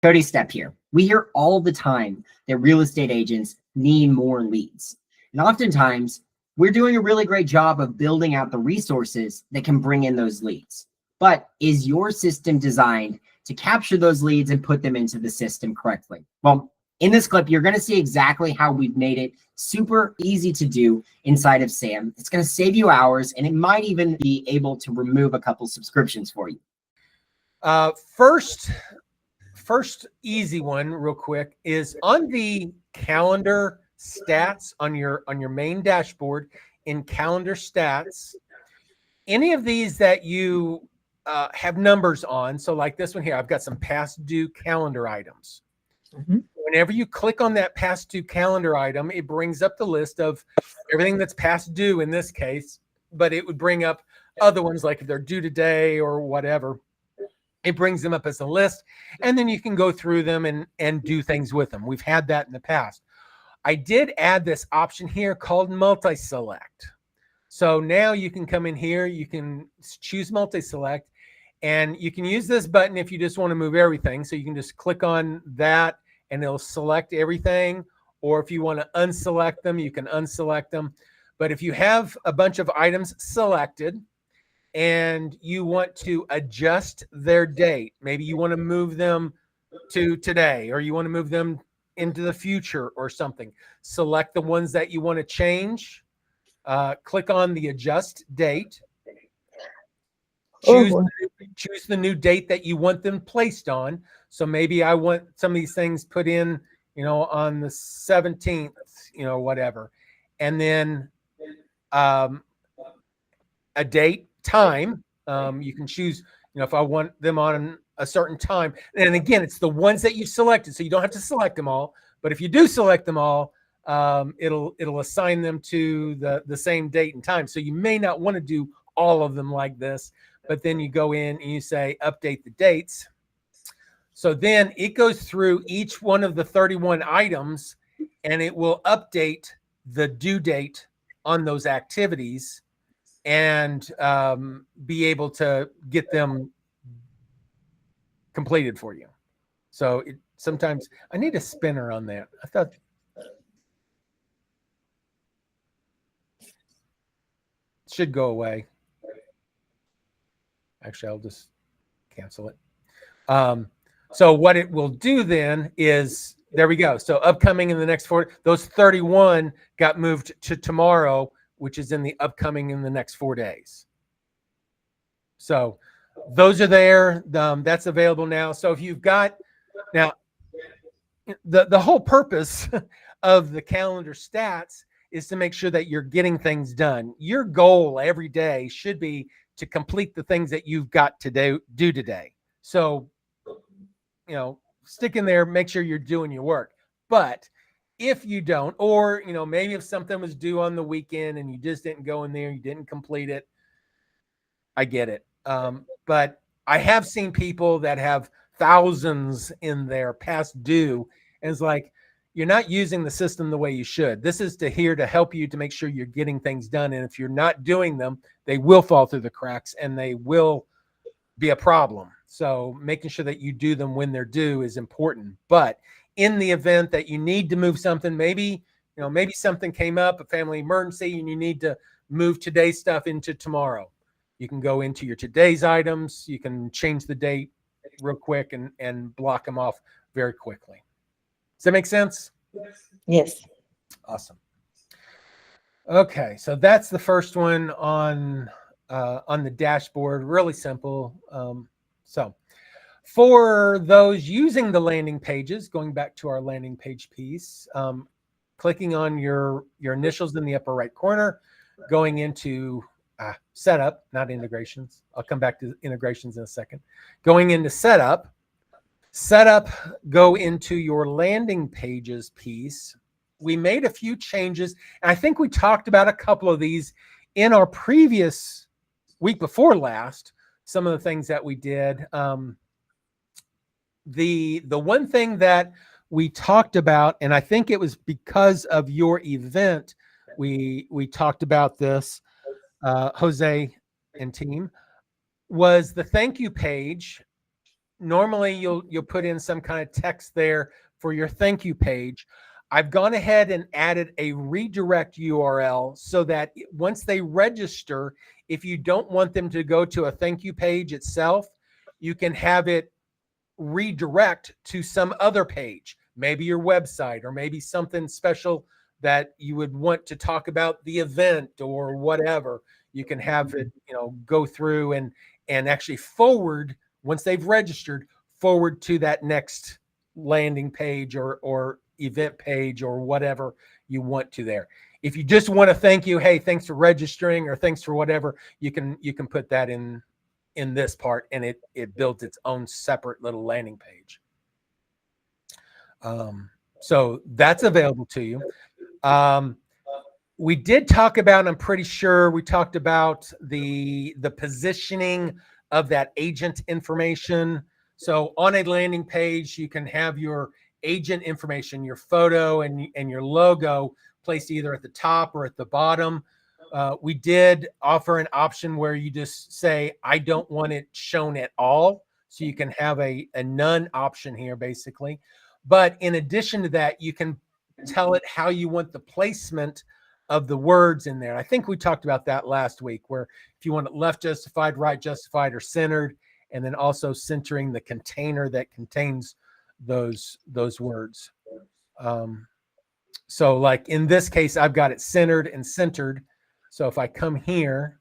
Cody Step here. We hear all the time that real estate agents need more leads. And oftentimes, we're doing a really great job of building out the resources that can bring in those leads. But is your system designed to capture those leads and put them into the system correctly? Well, in this clip, you're going to see exactly how we've made it super easy to do inside of SAM. It's going to save you hours, and it might even be able to remove a couple subscriptions for you. First easy one real quick is on the calendar stats on your main dashboard. In calendar stats, any of these that you have numbers on, so like this one here, I've got some past due calendar items. Whenever you click on that past due calendar item, it brings up the list of everything that's past due in this case, but it would bring up other ones like if they're due today or whatever. It brings them up as a list, and then you can go through them and do things with them. We've had that in the past. I did add this option here called multi-select. So now you can come in here, you can choose multi-select, and you can use this button if you just want to move everything. So you can just click on that and it'll select everything. Or if you want to unselect them, you can unselect them. But if you have a bunch of items selected and you want to adjust their date, maybe you want to move them to today, or you want to move them into the future or something, select the ones that you want to change, click on the adjust date, choose the new date that you want them placed on. So maybe I want some of these things put in, on the 17th, whatever. And then a date, time, you can choose, if I want them on a certain time. And again, it's the ones that you selected, so you don't have to select them all. But if you do select them all, it'll assign them to the same date and time. So you may not want to do all of them like this, but then you go in and you say update the dates. So then it goes through each one of the 31 items and it will update the due date on those activities and be able to get them completed for you. So sometimes I need a spinner on that. I thought it should go away. Actually, I'll just cancel it. So what it will do then is, there we go. So upcoming in the next 4, those 31 got moved to tomorrow, which is in the upcoming in the next 4 days. So those are there. That's available now. So if you've got, now the whole purpose of the calendar stats is to make sure that you're getting things done. Your goal every day should be to complete the things that you've got to do today. So, stick in there, make sure you're doing your work. But if you don't, or, maybe if something was due on the weekend and you just didn't go in there, you didn't complete it, I get it. But I have seen people that have thousands in their past due, and it's like, you're not using the system the way you should. This is here to help you to make sure you're getting things done. And if you're not doing them, they will fall through the cracks and they will be a problem. So making sure that you do them when they're due is important. But in the event that you need to move something, maybe something came up, a family emergency, and you need to move today's stuff into tomorrow, you can go into your today's items. You can change the date real quick and block them off very quickly. Does that make sense? Yes. Awesome. Okay, so that's the first one on the dashboard. Really simple. So for those using the landing pages, going back to our landing page piece, clicking on your initials in the upper right corner, going into setup, not integrations. I'll come back to integrations in a second. Going into setup, go into your landing pages piece. We made a few changes, and I think we talked about a couple of these in our previous week before last, some of the things that we did. The one thing that we talked about, and I think it was because of your event, we talked about this, Jose and team, was the thank you page normally you'll put in some kind of text there for your thank you page. I've gone ahead and added a redirect URL so that once they register, if you don't want them to go to a thank you page itself, you can have it redirect to some other page, maybe your website or maybe something special that you would want to talk about the event or whatever. You can have it, go through and actually forward, once they've registered, forward to that next landing page or event page or whatever you want to there. If you just want to thank you, hey, thanks for registering or thanks for whatever, you can put that in this part, and it builds its own separate little landing page. So that's available to you. We did talk about, I'm pretty sure we talked about the positioning of that agent information. So on a landing page, you can have your agent information, your photo and your logo placed either at the top or at the bottom. We did offer an option where you just say, I don't want it shown at all. So you can have a none option here, basically. But in addition to that, you can tell it how you want the placement of the words in there. I think we talked about that last week, where if you want it left justified, right justified, or centered, and then also centering the container that contains those words. So like in this case, I've got it centered and centered. So if I come here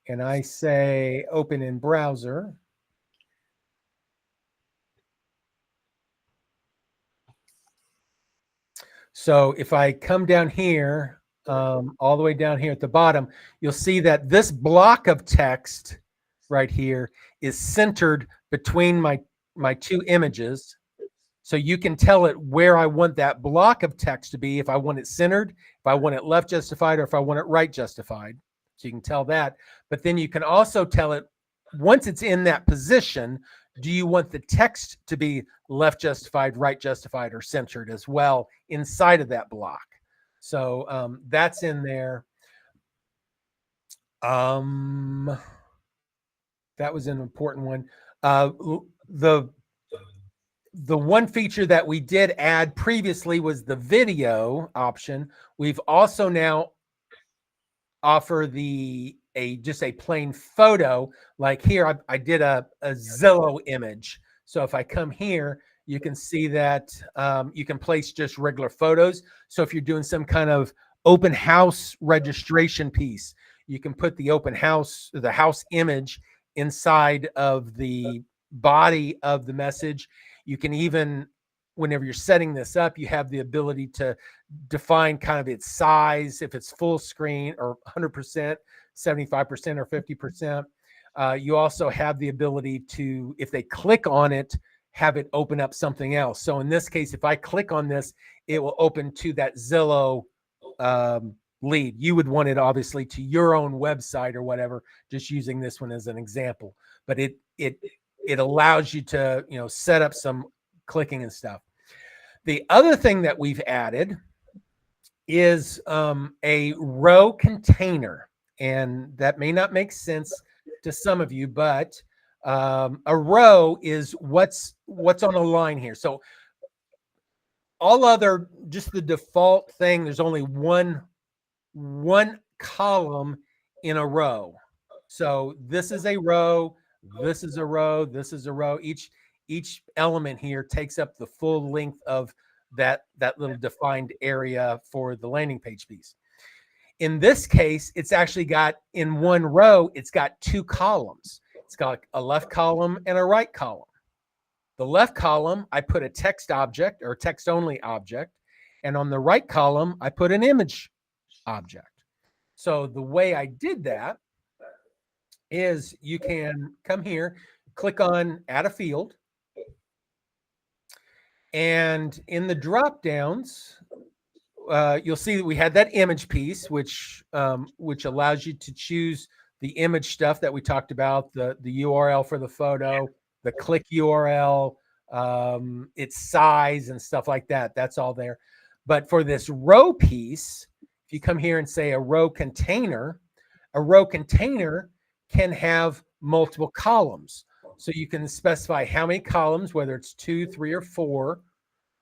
and I say open in browser, so if I come down here, all the way down here at the bottom, you'll see that this block of text right here is centered between my two images. So you can tell it where I want that block of text to be, if I want it centered, if I want it left justified, or if I want it right justified. So you can tell that. But then you can also tell it, once it's in that position, do you want the text to be left justified, right justified, or centered as well inside of that block? So that's in there. That was an important one. The one feature that we did add previously was the video option. We've also now offer just a plain photo. Like here, I did a Zillow image. So if I come here, you can see that you can place just regular photos. So if you're doing some kind of open house registration piece, you can put the open house, the house image inside of the body of the message. You can even, whenever you're setting this up, you have the ability to define kind of its size, if it's full screen or 100%, 75% or 50%. You also have the ability to, if they click on it, have it open up something else. So in this case, if I click on this, it will open to that Zillow lead. You would want it obviously to your own website or whatever, just using this one as an example. But it allows you to, set up some clicking and stuff. The other thing that we've added is a row container, and that may not make sense to some of you, but a row is what's on a line here. So all other, just the default thing, there's only one column in a row. So this is a row, this is a row, this is a row. Each element here takes up the full length of that little defined area for the landing page piece. In this case, it's actually got, in one row, it's got two columns. It's got a left column and a right column. The left column, I put a text object or text only object. And on the right column, I put an image object. So the way I did that is you can come here, click on add a field. And in the drop downs, you'll see that we had that image piece, which allows you to choose the image stuff that we talked about, the URL for the photo, the click URL, its size and stuff like that. That's all there. But for this row piece, if you come here and say a row container can have multiple columns. So you can specify how many columns, whether it's 2, 3, or 4.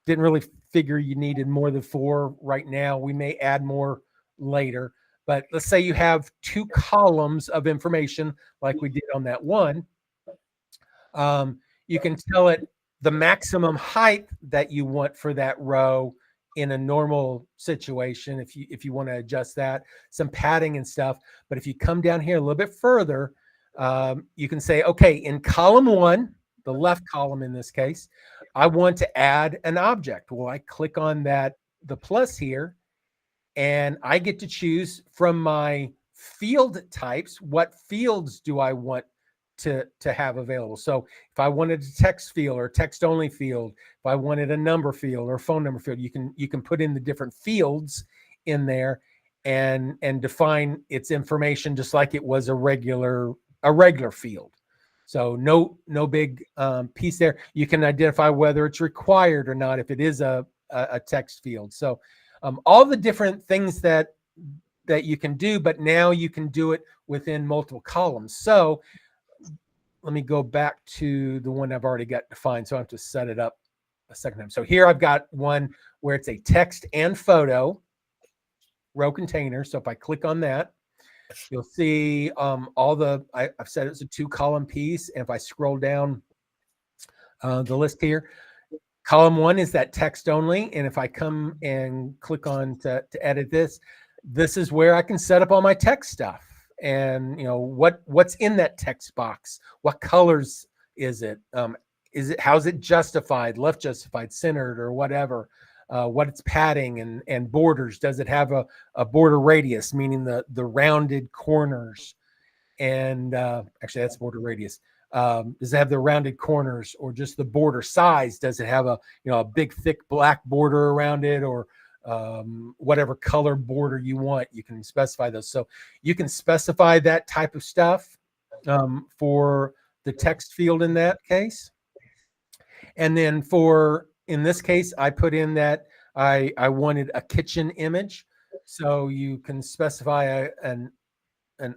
Didn't really figure you needed more than 4 right now. We may add more later. But let's say you have 2 columns of information like we did on that one. You can tell it the maximum height that you want for that row in a normal situation if you want to adjust that, some padding and stuff. But if you come down here a little bit further, you can say, okay, in column 1, the left column in this case, I want to add an object. Well, I click on that, the plus here, and I get to choose from my field types, what fields do I want to have available. So if I wanted a text field or a text only field, if I wanted a number field or a phone number field, you can put in the different fields in there and define its information just like it was a regular field. So no big piece there. You can identify whether it's required or not if it is a text field. So all the different things that you can do, but now you can do it within multiple columns. So let me go back to the one I've already got defined. So I have to set it up a second time. So here I've got one where it's a text and photo row container. So if I click on that, you'll see I've said it's a 2-column piece. And if I scroll down the list here, column 1 is that text only. And if I come and click on to edit this is where I can set up all my text stuff. And what's in that text box, what colors is it, how's it justified, left justified, centered, or whatever, what it's padding and borders. Does it have a border radius, meaning the rounded corners? And actually that's border radius. Does it have the rounded corners, or just the border size? Does it have a big thick black border around it, or whatever color border you want? You can specify those. So you can specify that type of stuff for the text field in that case. And then in this case, I put in that I wanted a kitchen image. So you can specify an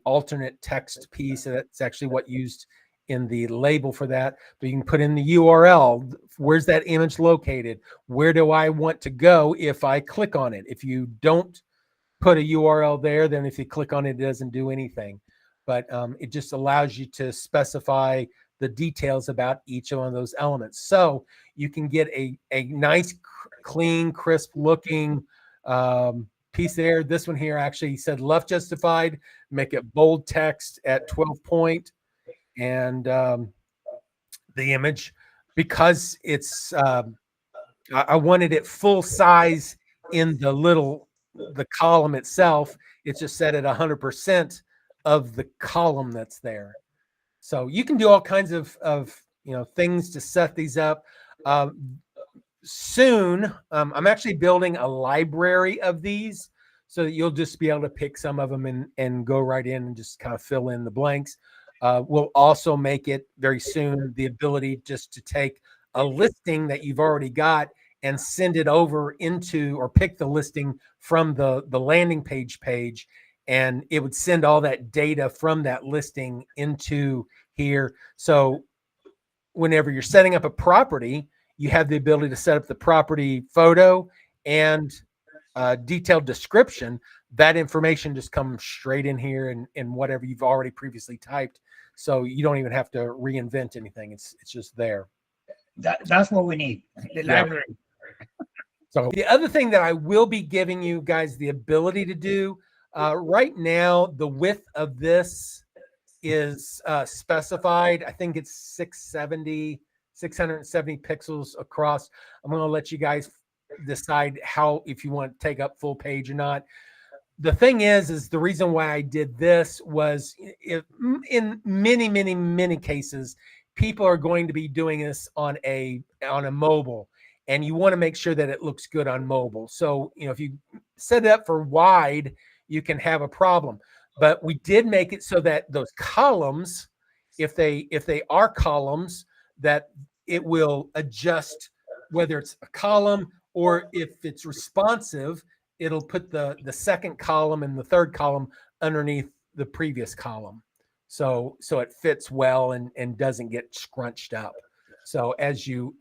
alternate text piece. That's actually what used in the label for that. But you can put in the URL. Where's that image located? Where do I want to go if I click on it? If you don't put a URL there, then if you click on it, it doesn't do anything. But it just allows you to specify the details about each one of those elements. So you can get a nice, clean, crisp looking piece there. This one here actually said left justified, make it bold text at 12 point. And the image, because it's I wanted it full size in the column itself, it's just set at 100% of the column that's there. So you can do all kinds of things to set these up. Soon I'm actually building a library of these so that you'll just be able to pick some of them and go right in and just kind of fill in the blanks. We'll also make it very soon the ability just to take a listing that you've already got and send it over into, or pick the listing from the landing page, and it would send all that data from that listing into here. So whenever you're setting up a property, you have the ability to set up the property photo and detailed description. That information just comes straight in here and whatever you've already previously typed. So you don't even have to reinvent anything. It's just there. That's what we need. The library. So the other thing that I will be giving you guys the ability to do right now, the width of this is specified. I think it's 670 pixels across. I'm going to let you guys decide if you want to take up full page or not. The thing is the reason why I did this was in many cases, people are going to be doing this on a mobile, and you want to make sure that it looks good on mobile. So, if you set it up for wide, you can have a problem. But we did make it so that those columns, if they are columns, that it will adjust whether it's a column or if it's responsive, it'll put the second column and the third column underneath the previous column. So it fits well and doesn't get scrunched up. So as you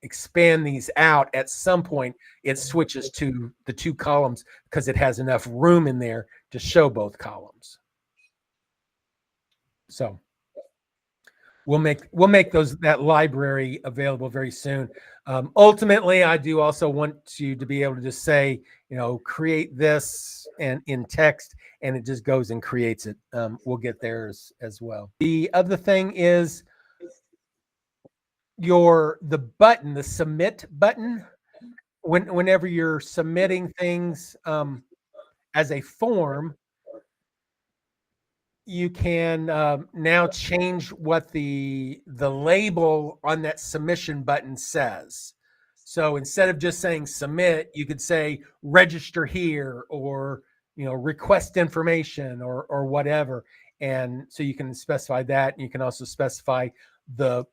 expand these out, at some point it switches to the 2 columns because it has enough room in there to show both columns. So we'll make that library available very soon. Ultimately, I do also want you to be able to just say, create this and in text, and it just goes and creates it. We'll get there as well. The other thing is the submit button. Whenever you're submitting things as a form, you can now change what the label on that submission button says. So instead of just saying submit, you could say register here, or request information, or whatever. And so you can specify that. And you can also specify the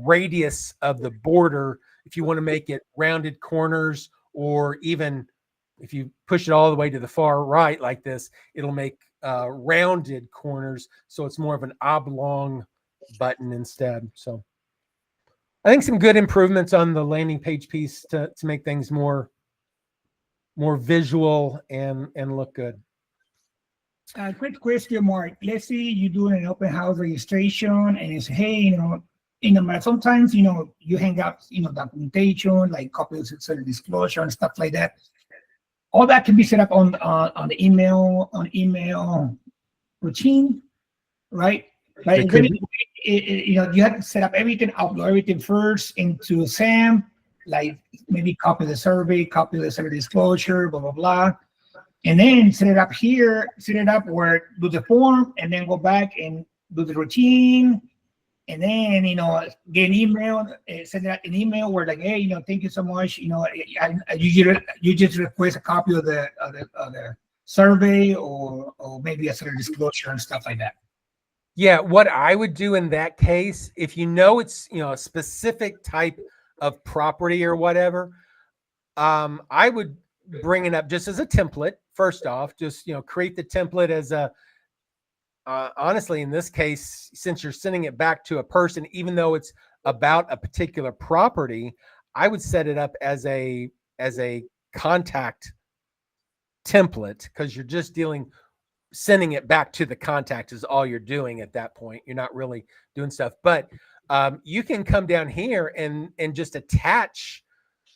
radius of the border if you want to make it rounded corners, or even if you push it all the way to the far right like this, it'll make rounded corners, so it's more of an oblong button instead. So I think some good improvements on the landing page piece to make things more visual and look good. Quick question, Mark. Let's say you're doing an open house registration, and it's, hey, sometimes you hang out documentation like copies of certain disclosure and stuff like that. All that can be set up on the email routine, right? Like you have to set up everything, upload everything first into SAM, like maybe copy the survey, copy the survey disclosure, blah blah blah, and then set it up here, where do the form, and then go back and do the routine. And then, get an email, send out an email where like, hey, thank you so much. You just request a copy of the survey, or maybe a sort of disclosure and stuff like that. Yeah, what I would do in that case, if it's a specific type of property or whatever, I would bring it up just as a template. First off, just create the template as a. Honestly, in this case, since you're sending it back to a person, even though it's about a particular property, I would set it up as a contact template, because you're just sending it back to the contact is all you're doing at that point. You're not really doing stuff, but you can come down here and just attach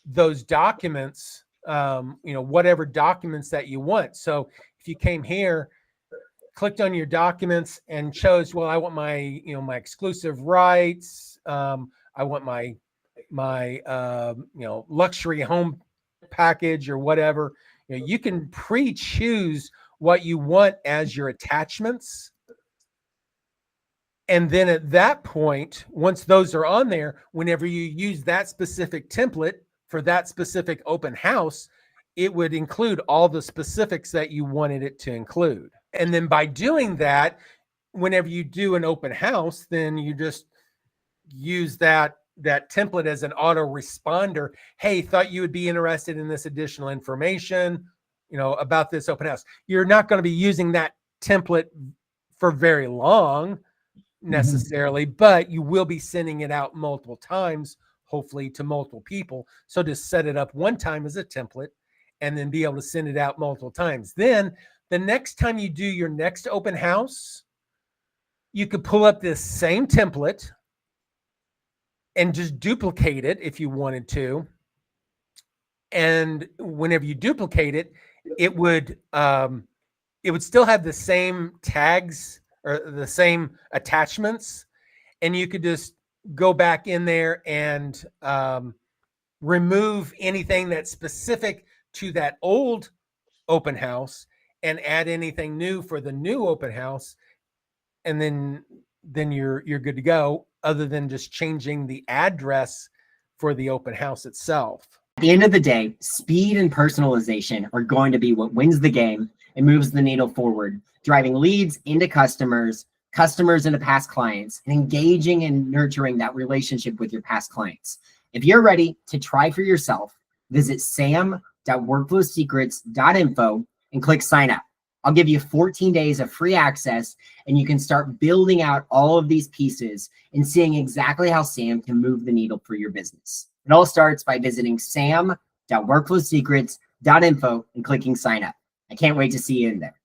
those documents, whatever documents that you want. So if you came here, clicked on your documents and chose, well, I want my, my exclusive rights. I want my luxury home package or whatever. You can pre-choose what you want as your attachments. And then at that point, once those are on there, whenever you use that specific template for that specific open house, it would include all the specifics that you wanted it to include. And then by doing that, whenever you do an open house, then you just use that template as an autoresponder. Hey, thought you would be interested in this additional information, about this open house. You're not going to be using that template for very long necessarily, but you will be sending it out multiple times, hopefully to multiple people. So just set it up one time as a template and then be able to send it out multiple times. Then the next time you do your next open house, you could pull up this same template and just duplicate it if you wanted to. And whenever you duplicate it, it would still have the same tags or the same attachments. And you could just go back in there and remove anything that's specific to that old open house and add anything new for the new open house. And then you're good to go, other than just changing the address for the open house itself. At the end of the day, speed and personalization are going to be what wins the game and moves the needle forward, driving leads into customers into past clients, and engaging and nurturing that relationship with your past clients. If you're ready to try for yourself, visit sam.workflowsecrets.info and click sign up. I'll give you 14 days of free access, and you can start building out all of these pieces and seeing exactly how SAM can move the needle for your business. It all starts by visiting sam.workflowsecrets.info and clicking sign up. I can't wait to see you in there.